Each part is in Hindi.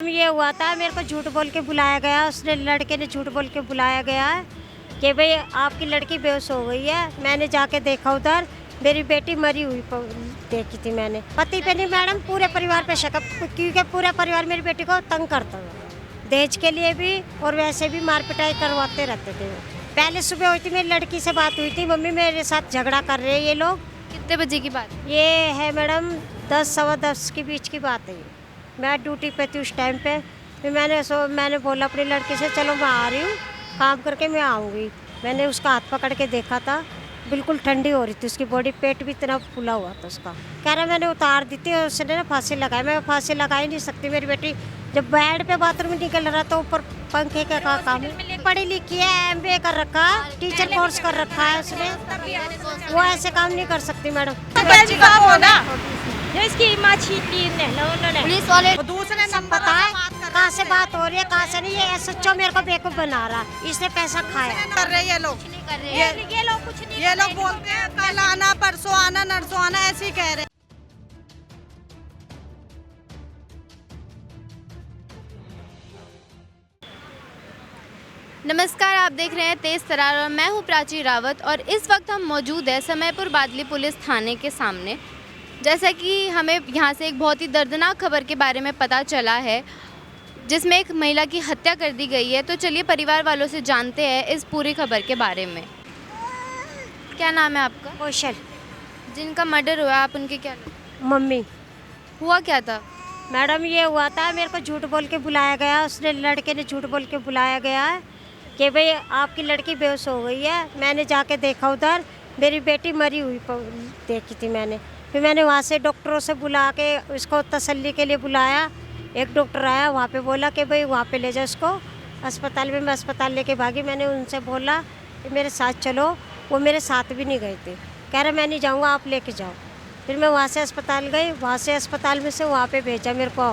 ये हुआ था, मेरे को झूठ बोल के बुलाया गया, उसने लड़के ने झूठ बोल के बुलाया गया है कि भाई आपकी लड़की बेहोश हो गई है। मैंने जाके देखा उधर, मेरी बेटी मरी हुई देखी थी मैंने। पति पे नहीं मैडम, पूरे परिवार पे शक, क्योंकि पूरा परिवार मेरी बेटी को तंग करता था, दहेज के लिए भी और वैसे भी मार पिटाई करवाते रहते थे। पहले सुबह हुई थी, मेरी लड़की से बात हुई थी, मम्मी मेरे साथ झगड़ा कर रहे हैं ये लोग। कितने बजे की बात? ये है मैडम 10 सवा 10 के बीच की बात है। मैं ड्यूटी पे थी उस टाइम पे। फिर मैंने बोला अपनी लड़की से, चलो मैं आ रही हूँ, काम करके मैं आऊँगी। मैंने उसका हाथ पकड़ के देखा था, बिल्कुल ठंडी हो रही थी उसकी बॉडी, पेट भी इतना फूला हुआ था उसका। कह रहा मैंने उतार दी थी और उसने ना फांसी लगाई। मैं फांसी लगा ही नहीं सकती, मेरी बेटी जब बेड पे बाथरूम में निकल रहा तो ऊपर पंखे का काम है। पढ़ी लिखी है, MBA कर रखा, टीचर कोर्स कर रखा है उसने, वो ऐसे काम नहीं कर सकती मैडम। इसकी माँ छीट ली उन्होंने। पुलिस वाले दूसरे सब पता है कहाँ से बात हो रही है, कहाँ से नहीं। ये सच्चो मेरे को बेवकूफ बना रहा, इसने पैसा खाया। कर रहे ये लोग, ये लोग कुछ नहीं, ये लोग बोलते हैं कल आना, परसों आना, नरसों आना, ऐसे ही कह रहे हैं। नमस्कार, आप देख रहे हैं तेज तरार और मैं हूं प्राची रावत और इस वक्त हम मौजूद है समयपुर बादली पुलिस थाने के सामने। जैसा कि हमें यहां से एक बहुत ही दर्दनाक खबर के बारे में पता चला है, जिसमें एक महिला की हत्या कर दी गई है। तो चलिए परिवार वालों से जानते हैं इस पूरी खबर के बारे में। क्या नाम है आपका? कौशल। जिनका मर्डर हुआ, आप उनके क्या मम्मी। हुआ क्या था? मैडम ये हुआ था, मेरे को झूठ बोल के बुलाया गया, उसने लड़के ने झूठ बोल के बुलाया गया है कि भाई आपकी लड़की बेहोश हो गई है। मैंने जाके देखा उधर, मेरी बेटी मरी हुई देखी थी मैंने। फिर मैंने वहाँ से डॉक्टरों से बुला के उसको तसल्ली के लिए बुलाया। एक डॉक्टर आया, वहाँ पे बोला कि भाई वहाँ पे ले जाओ उसको अस्पताल में। मैं अस्पताल लेके भागी। मैंने उनसे बोला कि मेरे साथ चलो, वो मेरे साथ भी नहीं गए थे। कह रहे मैं नहीं जाऊँगा, आप लेके जाओ। फिर मैं वहाँ से अस्पताल गई, वहाँ से अस्पताल में से वहाँ पे भेजा मेरे को,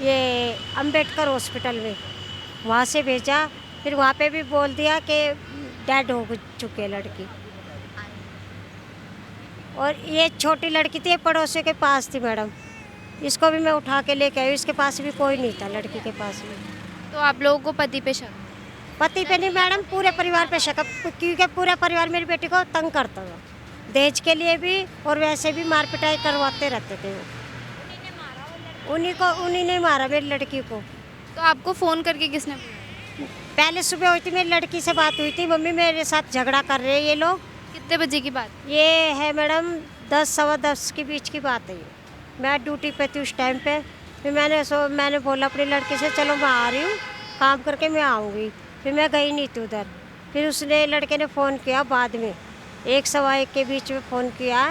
ये अम्बेडकर हॉस्पिटल में, वहाँ से भेजा। फिर वहाँ पे भी बोल दिया कि डेड हो चुकी है लड़की। और ये छोटी लड़की थी, पड़ोसी के पास थी मैडम, इसको भी मैं उठा के लेके आई। इसके पास भी कोई नहीं था, लड़की के पास भी। तो आप लोगों को पति पे शक? पति पे नहीं मैडम, पूरे परिवार पे शक, क्योंकि पूरा परिवार मेरी बेटी को तंग करता था, दहेज के लिए भी और वैसे भी मार पिटाई करवाते रहते थे। उन्हीं ने मारा मेरी लड़की को। तो आपको फ़ोन करके किसने बोला? पहले सुबह हुई थी, मेरी लड़की से बात हुई थी, मम्मी मेरे साथ झगड़ा कर रहे हैं ये लोग। कितने बजे की बात? ये है मैडम 10 सवा 10 के बीच की बात है। मैं ड्यूटी पे थी उस टाइम पे। फिर मैंने बोला अपनी लड़की से, चलो मैं आ रही हूँ, काम करके मैं आऊँगी। फिर मैं गई नहीं थी उधर। फिर उसने लड़के ने फ़ोन किया बाद में, 1 सवा 1 के बीच में फ़ोन किया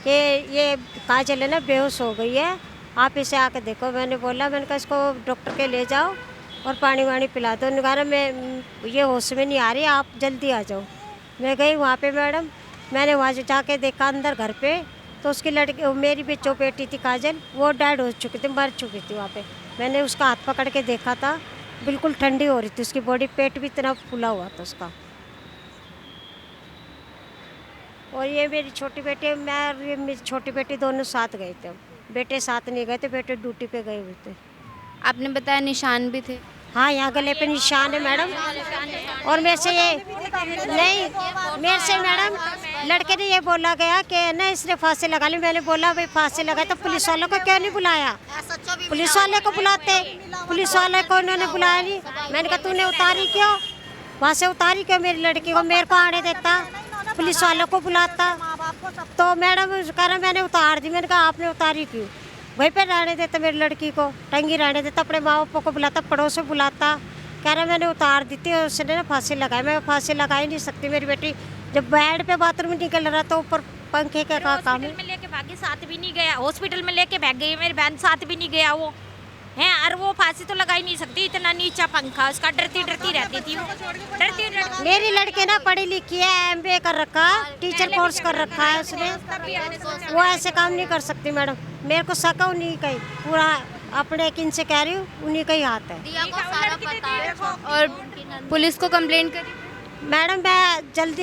कि ये काजल है ना बेहोश हो गई है, आप इसे आके देखो। मैंने कहा इसको डॉक्टर के ले जाओ और पानी वानी पिला दो। उन्होंने कहा मैं ये होश में नहीं आ रही, आप जल्दी आ जाओ। मैं गई वहाँ पे मैडम, मैंने वहाँ जाके देखा अंदर घर पे, तो उसकी लड़की, मेरी भी जो बेटी थी काजल, वो डेड हो चुकी थी, मर चुकी थी वहाँ पे। मैंने उसका हाथ पकड़ के देखा था, बिल्कुल ठंडी हो रही थी उसकी बॉडी, पेट भी इतना फूला हुआ था उसका। और ये मेरी छोटी बेटी, मैं और ये मेरी छोटी बेटी दोनों साथ गए थे। बेटे साथ नहीं गए थे, बेटे ड्यूटी पे गए हुए थे। आपने बताया निशान भी थे? हाँ, यहाँ गले पे निशान है मैडम। और मेरे से मैडम लड़के ने ये बोला गया कि ना इसने फांसी लगा ली। मैंने बोला भाई फांसी लगाई तो पुलिस वालों को क्यों नहीं बुलाया? पुलिस वाले को बुलाते, पुलिस वाले को उन्होंने बुलाया नहीं। मैंने कहा तूने उतारी क्यों, वहाँ से उतारी क्यों मेरी लड़की को? मेरे को आने देता, पुलिस वालों को बुलाता। तो मैडम कह रहा मैंने उतार दी। मैंने कहा आपने उतारी क्यों? वहीं पर रहने देता मेरी लड़की को, टंगी रहने देता, अपने माँ बापों को बुलाता, पड़ोस में बुलाता। कह रहा मैंने उतार दी थी और उसने ना फांसी लगाई। मैं फांसी लगा ही नहीं सकती, मेरी बेटी जब बेड पे बाथरूम में निकल रहा तो ऊपर पंखे का काम है। में लेके भागी, साथ भी नहीं गया, हॉस्पिटल में लेके भाग गई मेरी बहन, साथ भी नहीं गया वो है। और वो फांसी तो लगा ही नहीं सकती, इतना नीचा पंखा उसका, डरती डरती रहती थी वो, डरती। मेरी लड़की ना पढ़ी लिखी है, MBA कर रखा, टीचर कोर्स कर रखा है उसने, वो ऐसे काम नहीं कर सकती मैडम। मेरे को शक है उन्हीं का ही, पूरा अपने यकीन से कह रही हूँ, उन्हीं का ही हाथ है। दिया को सारा पता है। और पुलिस को कंप्लेंट करी? मैडम मैं जल्दी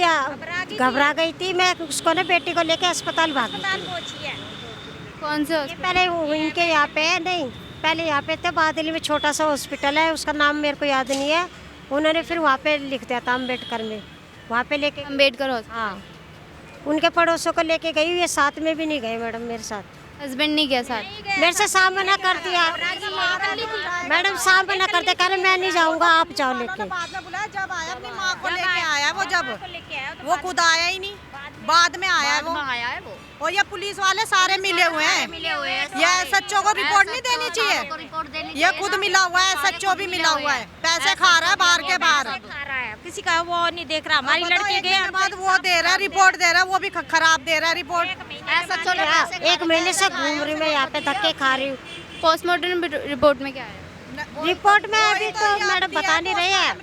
घबरा गई थी, मैं उसको ना बेटी को लेके अस्पताल भागी थी। कौन से ये पहले इनके यहाँ पे है नहीं, पहले यहाँ पे थे, बादली में छोटा सा हॉस्पिटल है, उसका नाम मेरे को याद नहीं है। उन्होंने फिर वहाँ पे लिख दिया था अम्बेडकर में, वहाँ पे लेके। अम्बेडकर हॉस्पिटल। हाँ, उनके पड़ोसों को लेके गई, ये साथ में भी नहीं गए मैडम मेरे साथ। हस्बैंड नहीं गया साथ? मेरे से सामना कर दिया मैडम, सामना कर दिया, कह रहे मैं नहीं जाऊँगा, आप जाओ लेके। बाद में बुलाया, जब आया अपनी माँ को लेके आया वो, जब वो खुद आया ही नहीं, बाद में आया वो। आया है वो। और ये पुलिस वाले सारे मिले हुए हैं, ये एसएचओ को रिपोर्ट नहीं देनी चाहिए, ये खुद मिला हुआ है, एसएचओ भी मिला हुआ है, पैसे खा रहा है बाहर के बाहर। खा रहा है, किसी का वो नहीं देख रहा। हमारी लड़की के बाद वो दे रहा है, रिपोर्ट दे रहा है, वो भी खराब दे रहा है रिपोर्ट। एक महीने से घूम रही मैं यहाँ पे, धक्के खा रही हूँ। पोस्टमार्टम रिपोर्ट में क्या है? रिपोर्ट में अभी तो मैडम बता नहीं रहे हैं,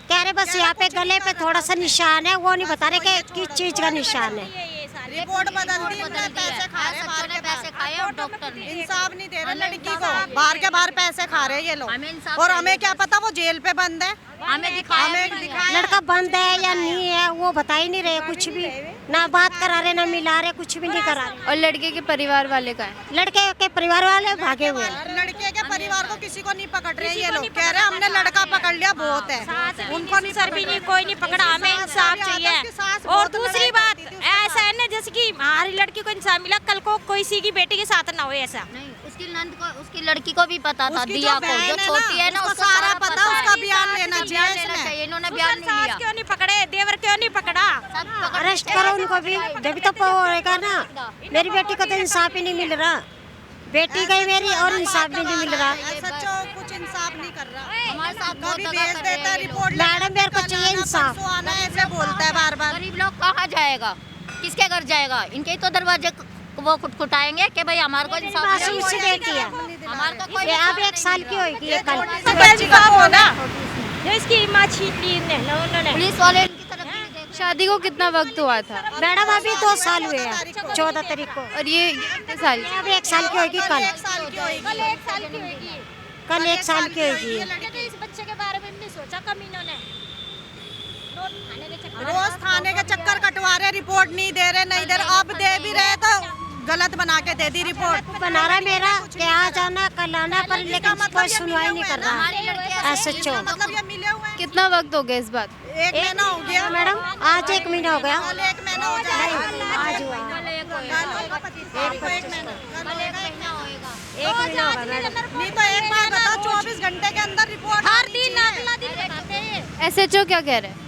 कह रहे बस यहाँ पे गले पे थोड़ा सा निशान है, वो नहीं बता रहे कि किस चीज का निशान है। रिपोर्ट बदल दी, पैसे खा रहे हैं, बाहर के पैसे खाए और डॉक्टर ने इंसाफ नहीं दे रहे लड़की को, बाहर के बाहर पैसे खा रहे हैं ये लोग। और हमें क्या पता वो जेल पे बंद है, हमें दिखाया लड़का बंद है या नहीं है वो बता ही नहीं रहे, कुछ भी ना बात करा रहे, ना मिला रहे, कुछ भी नहीं करा रहे। और लड़के के परिवार वाले का है? लड़के के परिवार वाले भागे हुए हैं। लड़के के परिवार को किसी को नहीं पकड़ रहे ये लोग, कह रहे हमने लड़का पकड़ लिया बहुत है, उनको नहीं, सर भी नहीं, कोई नहीं पकड़ा, हमें इंसाफ चाहिए। और दूसरी बात ऐसा है ना, जैसे कि हमारी लड़की को इंसाफ मिला, कल को कोई सी की बेटी के साथ ना हो ऐसा। नहीं, उसकी नंद को, उसकी लड़की को भी पता था, उसकी दिया जो को, जो बहन है छोटी है ना उसको सारा पता, उसका बयान लेना चाहिए। इन्होंने बयान नहीं लिया। क्यों नहीं पकड़े, देवर क्यों नहीं पकड़ा? अरेस्ट करो उनको भी, जब तो होएगा ना। मेरी बेटी को तो इंसाफ ही नहीं मिल रहा, बेटी गई मेरी और इंसाफ भी नहीं मिल रहा। सच्चो कुछ इंसाफ नहीं कर रहा, हमारे साथ बहुत कभी दगा भेज कर देता है रहे हैं। रिपोर्ट। मैडम मेरे को चाहिए इंसाफ। परसों आना है, ऐसे बोलता है बार बार। गरीब लोग कहाँ जाएगा, किसके घर जाएगा? इनके ही तो दरवाजे वो खुटखुटाएंगे कि भाई हमारे को इंसाफ मासूम सी बेटी है, हमारे को कोई ये अब 1 साल की होगी ये कल। जो इसकी माँ छीन ली उन्होंने। पुलिस वाले इनकी तरफ नहीं देख। शादी को कितना वक्त हुआ था? मैडम अभी 2 साल हुए हैं, 14 तारीख को। और ये कितने साल की? अब 1 साल की होगी कल, 1 साल की होगी। कल 1 साल की होगी। इस बच्चे के बारे में नहीं सोचा कमीनों ने। रोज थाने के चक्कर कटवा रहे, रिपोर्ट नहीं दे रहे, नहीं दे रहे, अब दे भी रहे तो गलत बना के दे दी रिपोर्ट। बना रहा मेरा कि आज आना कल आना, पर लेकिन कोई सुनवाई नहीं कर रहा। एसएचओ मतलब ये मिले हुए हैं, कितना वक्त हो गया इस बात? 1 महीना हो गया मैडम, आज 1 महीना हो गया। कल 1 महीना हो जाएगा, आज हुआ कल होगा 25 को 1 महीना, कल होगा 1 महीना होगा। 1 महीना होगा मैडम। नहीं तो एक बार बताओ, 24 घंटे के अंदर रिपोर्ट हर दिन अगला दिन बताते हैं। एसएचओ क्या कह रहे हैं?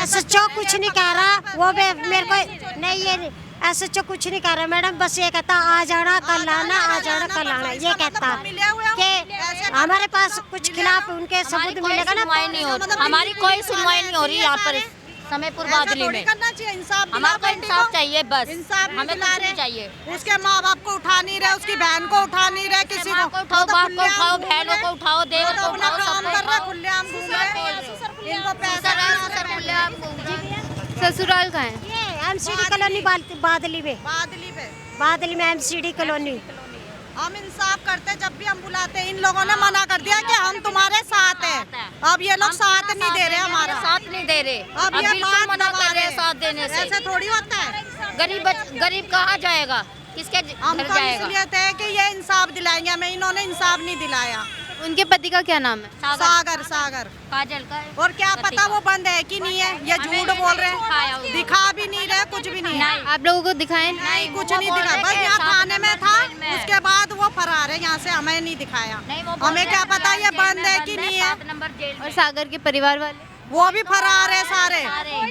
एसएचओ कुछ नहीं कह रहा, वो मेरे को नहीं, ये एसएचओ कुछ नहीं कह रहा मैडम, बस ये कहता आ जाना कल आना, आ जाना कल आना, ये कहता कि हमारे पास कुछ खिलाफ उनके सबूत मिलेगा ना। सुनवाई नहीं हो रही, हमारी कोई सुनवाई नहीं हो रही यहाँ पर समयपुर बादली में। करना चाहिए इंसाफ, हमारे को इंसाफ चाहिए, बस इंसाफ हमें कुछ नहीं चाहिए। उसके माँ बाप को उठा नहीं रहे, उसकी बहन को उठा नहीं रहे, किसी माँ को उठाओ, बाप को उठाओ, बहनों को उठाओ, देवर को अपना उठाओ, काम सबको कर रहे, उठाओ। खुलेआम घूम रहे, इनको पैसा ससुराल कहाँ है? ये एमसीडी कॉलोनी बादली में, बादली में एमसीडी कॉलोनी। हम इंसाफ करते जब भी हम बुलाते हैं, इन लोगों ने मना कर दिया कि हम तुम्हारे साथ हैं। अब ये लोग साथ नहीं दे रहे, हमारा साथ नहीं दे रहे, अब अब ये बिल्कुल बात मना दबा कर रहे हैं रहे। साथ देने से। ऐसे थोड़ी होता है। गरीब कहाँ जाएगा, किसके घर हमको जाएगा? इसलिए थे कि ये इंसाफ दिलाएंगे हमें, इन्होंने इंसाफ नहीं दिलाया। उनके पति का क्या नाम है? सागर काजल का। और क्या पता वो बंद है कि नहीं है, ये झूठ बोल रहे हैं, दिखा भी नहीं रहे, कुछ भी नहीं है। आप लोगों को दिखाएं? नहीं, कुछ नहीं दिखा, बस यहाँ थाने में था, उसके बाद वो फरार है यहाँ से, हमें नहीं दिखाया। हमें क्या पता ये बंद है कि नहीं है। और सागर के परिवार वाले? वो भी फरार है सारे,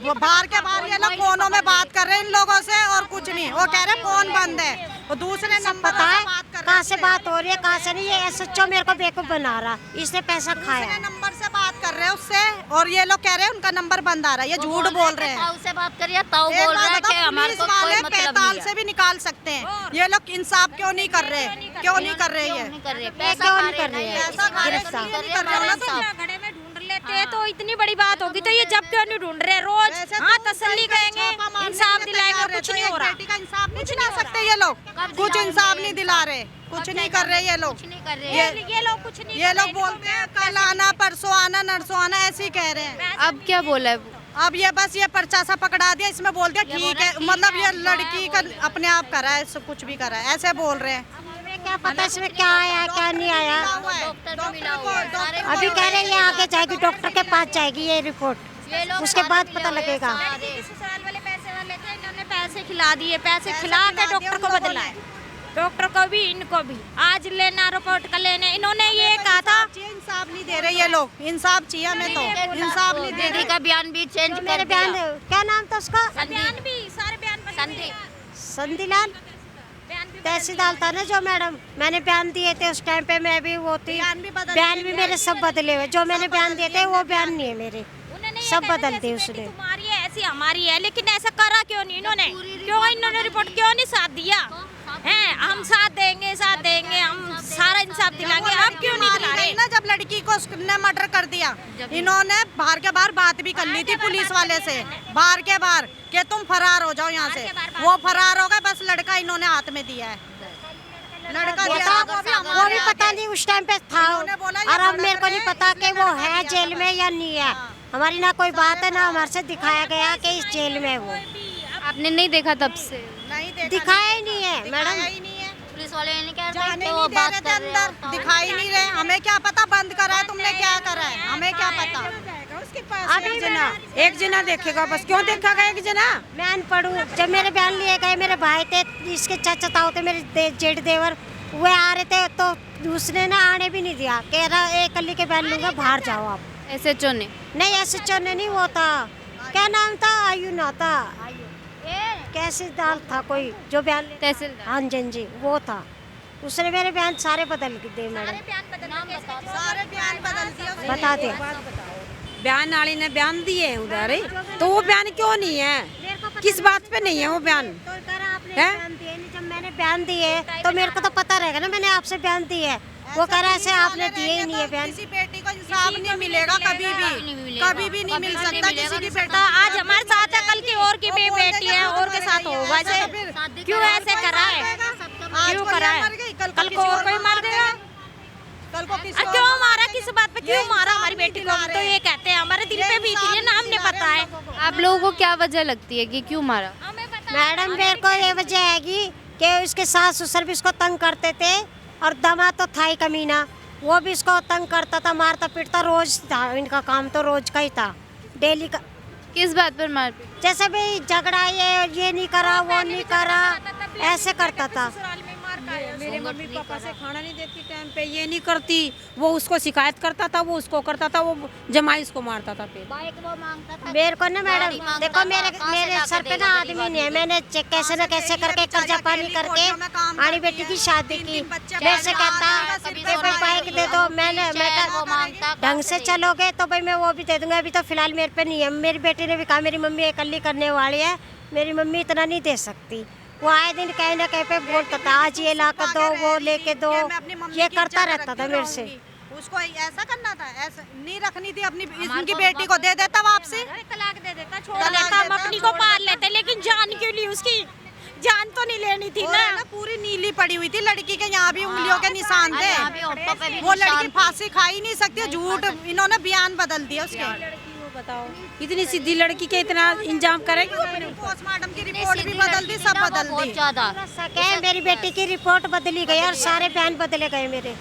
वो बाहर के बाहर ये लोग फोनों में बात कर रहे हैं इन लोगों से, और कुछ नहीं। वो कह रहे फोन बंद है, वो दूसरे नंबर पता है से बात कर रहे कहाँ से बात हो रही है कहाँ से नहीं। ये एसएचओ मेरे को बेवकूफ बना रहा, इसने पैसा खाया। दूसरे नंबर से बात कर रहे हैं उससे, और ये लोग कह रहे हैं उनका नंबर बंद आ रहा है, ये झूठ बोल रहे हैं। उससे बात करिए, ताऊ एक बोल बात रहा है कि बताओ, हमारे पुलिस को कोई वाले मतलब पैताल नहीं से है। भी निकाल सकते हैं, ये लोग इंसाफ क्यों नहीं कर रहे, क्यों नहीं कर रहे ये? नहीं कर रहे, ये पैसा क्यों खा नहीं रहे कर रहे हैं, हैं? पैसा खा रहे हैं, गिरफ्तार इसलिए नहीं कर रहे हो ना तुम। घड़े में ढूंढ लेते हैं तो इतनी बड़ी बात होगी, तो ये जब क्यों नहीं ढूंढ रहे? रोज वैसे हाँ तो तसल्ली कहीं करेंगे, छापा मारने इंसाफ के लिए दिलाएंगे, तैयार है, कुछ तो नहीं एक हो रहा। बेटी का इंसाफ नहीं दिला सकते ये लोग, कुछ इंसाफ नहीं दिला रहे, कुछ नहीं कर रहे ये लोग। कुछ नहीं कर रहे। ये लोग कुछ नहीं ये लोग बोलते हैं कल आना, परसों आना, नरसों आना, ऐसे ही कह रहे हैं। अब क्या बोला है वो? अब ये बस ये पर्चा सा पकड़ा दिया, इसमें बोल दिया ठीक है, मतलब ये लड़की का अपने आप करा है, सब कुछ भी करा है, ऐसे बोल रहे हैं। क्या पता इसमें क्या आया क्या नहीं आया। डॉक्टर भी मिला हुआ है, सारे अभी कह रहे हैं ये आगे जाएगी, डॉक्टर के पास जाएगी ये रिपोर्ट, ये लोग उसके सारे बाद मिले पता हुए हैं, लगेगा। सारे। ससुराल वाले पैसे वाले थे, इन्होंने पैसे खिला दिए, पैसे खिला के डॉक्टर को बदला है, डॉक्टर को भी इनको भी। आज लेना रिपोर्ट का लेने, इन्होंने ये कहा था इंसाफ नहीं दे रहे ये लोग, इंसाफ चाहिए हमें तो, इंसाफ नहीं दे दीदी का बयान भी चेंज तो कर मेरे बयान, दिया। क्या नाम था उसका, बयान भी सारे बयान संदीप। संदीलाल तहसीलदार था ना जो मैडम, मैंने बयान दिए थे उस टाइम पे, मैं भी वो थी, बयान भी मेरे सब बदले हुए, जो मैंने बयान दिए थे वो बयान नहीं है मेरे, सब बदल दिए उसने। तुम्हारी है ऐसी हमारी है, लेकिन ऐसा करा क्यों नहीं इन्होंने, क्यों इन्होंने रिपोर्ट क्यों नहीं साथ दिया हैं? हम साथ देंगे, हम सारा इंसाफ दिलाएंगे, आप क्यों नहीं दिला रहे? ना जब लड़की को उसने मर्डर कर दिया, इन्होंने बाहर के बाहर बात भी कर ली थी पुलिस वाले से, बाहर के बाहर कि तुम फरार हो जाओ यहाँ से, वो फरार हो गए, बस लड़का इन्होंने हाथ में दिया है, लड़का दिया, वो भी पता नहीं उस टाइम पे था, और अब मेरे को नहीं पता कि वो है जेल में या नहीं है। हमारी ना कोई बात है, ना हमारे से दिखाया गया कि इस जेल में है वो, आपने नहीं देखा तब से? नहीं देखा, दिखाया ही नहीं है मैडम। ही नहीं है, पुलिस वाले ये नहीं कह जाने रहे नहीं वो दे बात रहे थे कर रहे हो, अंदर, दिखाई नहीं रहे, हमें क्या पता बंद करा है तुमने, क्या करा है हमें क्या पता। अभी एक जना देखेगा बस, क्यों देखेगा एक जना? मैं अनपढ़ हूँ, जब मेरे बयान लिए गए, मेरे भाई थे, इसके चाचा ताऊ थे, मेरे जेठ देवर, वे आ रहे थे, तो उसने ना आने भी नहीं दिया, कह रहा एक कली के बयान लूंगा, बाहर जाओ आप। SHO ने? नहीं ऐसे चोने नहीं, वो था, क्या नाम था, आयु ना था, कैसे दाल था कोई जो बयान तहसीलदार? हाँ जी वो था, उसने मेरे बयान सारे बदल दिए मैडम, सारे बयान बदल दिए, बता दे। बयान वाली ने बयान दिए उधर ही, तो वो बयान क्यों नहीं है, किस बात पे नहीं है वो बयान? तो कह रहा आपने हैं? बयान दिए नहीं, जब मैंने बयान दिए तो मेरे को तो पता रहेगा ना, मैंने आपसे बयान दिए है, वो कह रहा है ऐसे आपने दिए ही नहीं है बयान। किसी बेटी को इंसाफ नहीं मिलेगा कभी भी नहीं मिल सकता किसी की बेटा। आज हमारे साथ है, कल की और की भी बेटी है, और के साथ होगा ऐसे, क्यों ऐसे करा है, क्यों करा है? कल को और कोई मार देगा, कल को किसी क्यों मारा, किस बात पे क्यों मारा हमारी बेटी को? हम तो ये कहते हैं, हमारे दिल पे बीती है ना, हमने पता है। आप लोगों को क्या वजह लगती है कि क्यों मारा? मैडम मेरे को ये वजह हैगी कि उसके सास ससुर भी इसको तंग करते थे, और दामाद तो था ही कमीना, वो भी इसको तंग करता था, मारता पीटता रोज था, इनका काम तो रोज का ही था, डेली का। किस बात पर मारपीट? जैसे भाई झगड़ा, ये नहीं करा, वो नहीं करा, ऐसे करता था। मेरे मम्मी पापा से खाना नहीं देती टाइम पे, ये नहीं करती, वो उसको शिकायत करता था, वो उसको करता था, वो जमाई उसको मारता था फिर। बाइक वो मांगता था, मेरे को ना मैडम गाड़ी मांगता देखो, था, मेरे कहाँ से मेरे जाके सर पे ना देगा, आदमी गरीब नहीं है, मैंने कैसे न कैसे करके कर्जा पानी करके हमारी बेटी की शादी की, मेरे से कहता कि भाई बाइक दे दो, मैं वो मांगता ढंग से चलोगे तो भाई मैं वो भी दे दूंगा, अभी तो फिलहाल मेरे पे नहीं है। मेरी बेटी ने भी कहा मेरी मम्मी अकेली करने वाली है, मेरी मम्मी इतना नहीं दे सकती, वो आए दिन कहीं ना कहीं पे बोलता था, आज ये ला कर दो, वो लेके दो, ये करता रहता था मेरे से। उसको ऐसा करना था, ऐसा नहीं रखनी थी अपनी, इनकी बेटी को दे देता वापसी, तलाक दे देता, छोड़ देता, हम अपनी को पाल लेते, लेकिन जान क्यों ली उसकी? जान तो नहीं लेनी थी ना। पूरी नीली पड़ी हुई थी लड़की के, यहाँ भी उंगलियों के निशान थे, यहाँ भी होठों पे भी वो निशान लड़की फांसी खा ही नहीं सकती, झूठ इन्होंने बयान बदल दिया उसके। बताओ इतनी सीधी लड़की के इतना इंजाम करेगी वो अपने ऊपर? पोस्टमार्टम की रिपोर्ट भी बदल दी, सब बदल बहुत दी। ज्यादा। है मेरी बेटी की रिपोर्ट बदली गई और सारे बयान बदले गए मेरे,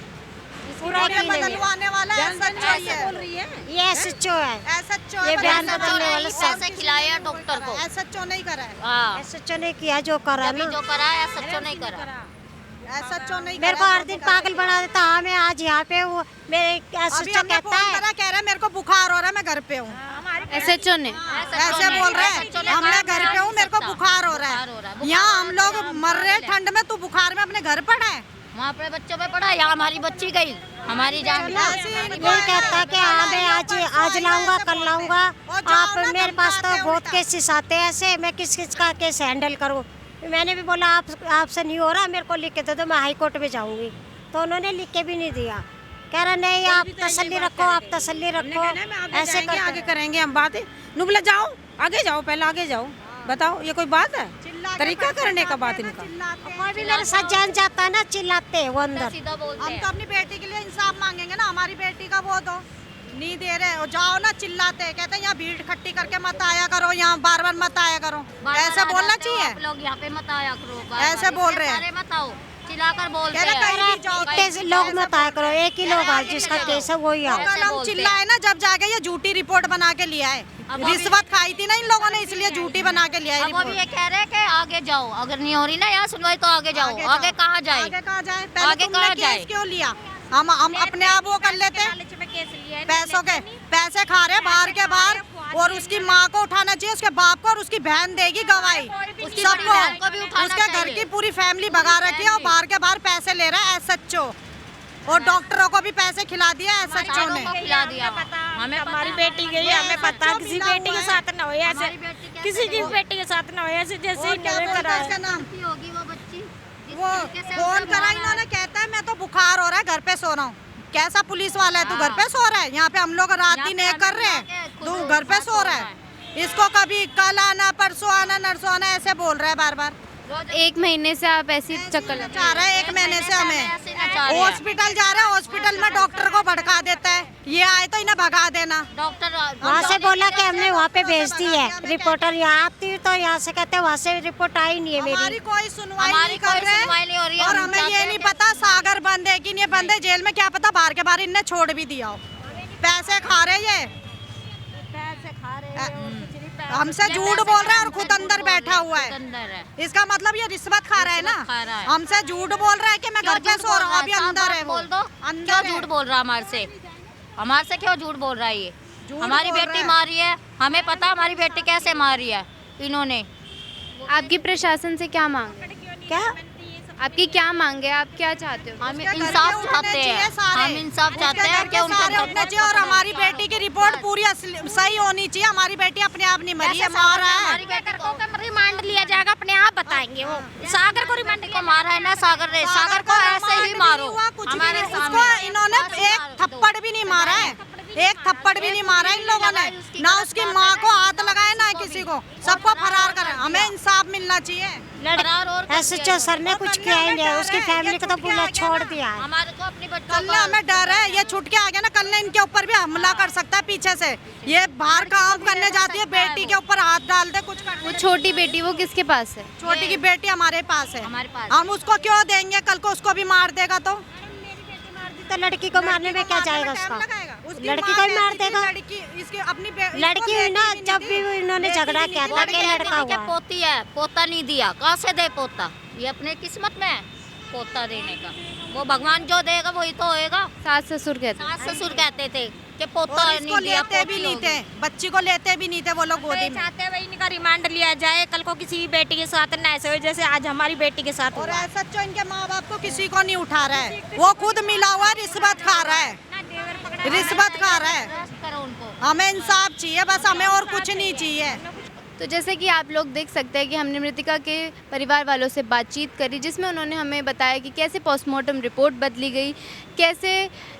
पूरा यकीन है मेरे। बदलवाने वाला SHO है, ये SHO है, SHO ये बयान बदलने वाला पैसे खिलाया डॉक्टर को, SHO नहीं करा है, हाँ, SHO ने किया जो करा अभी ना, जो करा है SHO नहीं करा। SHO नहीं मेरे को हर दिन पागल बना देता। हाँ मैं आज यहाँ पे वो मेरे अभी SHO हमने कहता फोन है, करा, कह रहा है मेरे को बुखार हो रहा है, मैं घर पे हूँ, SHO ने? ऐसे बोल रहे हैं, हम मैं घर पे हूँ, मेरे को बुखार हो रहा है, यहाँ हम लोग मर रहे ठंड में, तू बुखार में अपने घर पड़ा है। वहाँ अपने बच्चों पे पड़ा, यहाँ हमारी बच्ची गई, हमारी जान ये कहता है कि हाँ मैं आज लाऊंगा, कल लाऊंगा, आप मेरे पास तो बहुत केसेस आते हैं ऐसे, मैं किस किस का केस हैंडल करूँ। मैंने भी बोला आपसे नहीं हो रहा, मेरे को लिख के दे दो, मैं हाई कोर्ट में जाऊंगी, तो उन्होंने लिख के भी नहीं दिया, कह रहा नहीं आप तसल्ली रखो, आप तसल्ली रखो, ऐसे ऐसे आगे करेंगे हम बातें। नुबला जाओ आगे जाओ, पहले आगे जाओ, बताओ ये कोई बात है? तरीका करने का बात इनका। कोई भी मेरे साथ जान जाता है ना, चिल्लाते हैं वो अंदर। सीधा बोलते हम हैं। तो अपनी बेटी के लिए इंसाफ मांगेंगे ना, हमारी बेटी का वो तो नहीं दे रहे, और जाओ ना चिल्लाते, कहते हैं यहाँ भीड़ इकट्ठी करके मत आया करो, यहाँ बार बार मत आया करो, बार-बार ऐसे आ बोलना जाते हो चाहिए। आप लोग यहाँ पे मत आया करो, ऐसे बोल रहे हैं। सारे मत आओ, चिल्लाकर बोलते कह रहे कहीं भी जाओ, इतने लोग मत आया करो, एक ही लोग आए जिसका केस है वही आओ। कल हम चिल्लाए ना जब जाके ये झूठी रिपोर्ट बना के लिया है, रिश्वत खाई थी ना इन लोगों ने, इसलिए झूठी बना के लिया है अब वो भी रिपोर्ट। ये कह रहे हैं कि आगे जाओ, अगर नहीं हो रही ना यहाँ सुनवाई तो आगे जाओ। आगे कहाँ जाए? आगे कहाँ जाए? पहले आगे तुमने कहाँ केस जाए? क्यों लिया? हम अपने आप वो कर लेते, पैसों के पैसे खा रहे बाहर के बाहर, और उसकी माँ को उठाना चाहिए, उसके बाप को, और उसकी बहन देगी गवाही उसकी सबको, बड़ी बहन को भी उठाना उसके घर चाहिए। की पूरी फैमिली भगा रखी है और बाहर के बाहर पैसे ले रहा है एसएचओ, और डॉक्टरों को भी पैसे खिला दिया एसएचओ सारों ने। को खिला दिया। हमें हमारी पता बेटी गई, हमें पता SHO किसी मिला बेटी हुआ के है। साथ ना हो ऐसे, हमारी बेटी कैसे किसी की हो? बेटी के साथ ना हो ऐसे, जैसे और क्या इन्होंने बोलता करा है है। इसका नाम? की होगी वो बच्ची जिस वो तरीके से फोन उसने करा मारा। इन्होंने, कहता है मैं तो बुखार हो रहा है घर पे सो रहा हूँ। कैसा पुलिस वाला है तू, घर पे सो रहा है? यहाँ पे हम लोग रात यहाँ दिन पे एक कर हमें रहे जाके हैं, खुद तू घर पे सो रहा है। इसको कभी कल आना, परसों आना, नरसों आना, ऐसे बोल रहा है बार बार। एक महीने से आप ऐसे ही चक्कर लगा चाह रहा है एक महीने से हमें, ऐसे ही नचा रहे हैं। हॉस्पिटल जा रहा है, हॉस्पिटल में डॉक्टर को भड़का देता है, ये आए तो इन्हें भगा देना। डॉक्टर वहाँ से बोला कि हमने वहाँ पे भेज दी है रिपोर्टर, यहाँ आती हूँ तो यहाँ से कहते हैं वहाँ से रिपोर्ट आई नहीं है हमारी मेरी। कोई सुनवाई हमारी नहीं कोई कर रहे सुनवाई नहीं हो रही है। और हम हमें चाहते ये हैं नहीं कि- पता सागर बंद है कि नहीं बंद है, जेल में क्या पता बाहर के बाहर इनने छोड़ भी दिया हो। पैसे खा रहे ये, हमसे झूठ बोल रहा है और खुद अंदर बैठा हुआ है। अंदर है। इसका मतलब ये रिश्वत खा रहा है ना, रिश्वत खा रहा है। हमसे झूठ बोल रहा है कि मैं घर पे सो रहा हूँ, अभी अंदर है वो, बोल दो अंदर क्यों है। झूठ बोल रहा है हमारे से क्यों झूठ बोल रहा है ये? झूठ हमारी बोल बेटी रहा है। मारी है, हमें पता हमारी बेटी कैसे मारी है इन्होंने। आपकी प्रशासन से क्या मांग है? क्या आपकी क्या मांग है? आप क्या चाहते हो? हम उसके घर इंसाफ के उठने चाहते चाहिए हैं, सारे। हम इंसाफ उसके चाहते घर हैं के कि उनका सारे उठने चाहिए और हमारी बेटी की रिपोर्ट पूरी सही होनी चाहिए। हमारी बेटी अपने आप नहीं मरी है, मारा है। हमारी बेटी को रिमांड लिया जाएगा, अपने आप बताएंगे वो। सागर को रिमांड को मारा है ना, सागर ने, सागर को ऐसे ही मारो हमारे उसको सामने। इन्होंने एक थप्पड़ भी नहीं मारा है, एक थप्पड़ भी नहीं मारा इन लोगों ने, ना उसकी माँ को हाथ लगाए ना किसी को, सबको फरार करें। हमें इंसाफ मिलना चाहिए। फरार और कर एसएचओ दिया सर ने कुछ किया ही नहीं है, उसकी फैमिली को तो पूरा छोड़ दिया है। हमारे को अपनी बच्चों कल को ने हमें डर है, ये छुट के आ गया ना, कल ने इनके ऊपर भी हमला कर सकता है पीछे से। ये बाहर काम करने जाती है, बेटी के ऊपर हाथ डाल दे, कुछ कर वो छोटी बेटी वो किसके पास है? छोटी की बेटी हमारे पास है, हमारे पास हम उसको क्यों देंगे? कल को उसको भी मार देगा तो तो लड़की को मारने में क्या जाएगा उसका? लड़की को ही मार देगा। लड़की इसकी अपनी लड़की हुई ना, जब भी इन्होंने झगड़ा किया था कि लड़का क्या हुआ है। पोती है, पोता नहीं दिया, कहाँ से दे पोता? ये अपने किस्मत में है पोता देने का, वो भगवान जो देगा वही तो होएगा। सास ससुर कहते हैं। सास ससुर कहते थे कि पोता और इसको नहीं दिया, लेते भी पोती नहीं होगी। थे, बच्ची को लेते भी नहीं थे वो लोग गोदी में। चाहते हैं भाई इनका रिमांड लिया जाए, कल को किसी बेटी के साथ ना ऐसे हो जैसे आज हमारी बेटी के साथ और हुआ। ऐसा जो इनके माँ बाप को किसी को नहीं उठा रहा है, वो खुद मिला हुआ रिश्वत खा रहा है, रिश्वत खा रहा है। अरेस्ट करो उनको। हमें इंसाफ चाहिए बस, हमें और कुछ नहीं चाहिए। तो जैसे कि आप लोग देख सकते हैं कि हमने मृतिका के परिवार वालों से बातचीत करी, जिसमें उन्होंने हमें बताया कि कैसे पोस्टमार्टम रिपोर्ट बदली गई, कैसे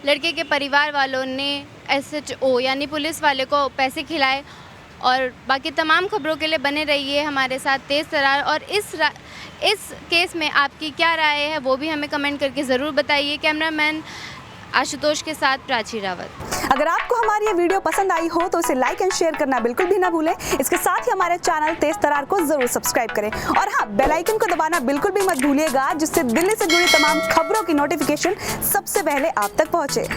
लड़के के परिवार वालों ने एसएचओ यानी पुलिस वाले को पैसे खिलाए। और बाकी तमाम खबरों के लिए बने रहिए हमारे साथ तेज़ तरार। और इस केस में आपकी क्या राय है वो भी हमें कमेंट करके ज़रूर बताइए। कैमरामैन आशुतोष के साथ प्राची रावत। अगर आपको हमारी ये वीडियो पसंद आई हो तो इसे लाइक एंड शेयर करना बिल्कुल भी ना भूलें। इसके साथ ही हमारे चैनल तेज तरार को जरूर सब्सक्राइब करें और हाँ, बेल आइकन को दबाना बिल्कुल भी मत भूलिएगा, जिससे दिल्ली से जुड़ी तमाम खबरों की नोटिफिकेशन सबसे पहले आप तक पहुंचे।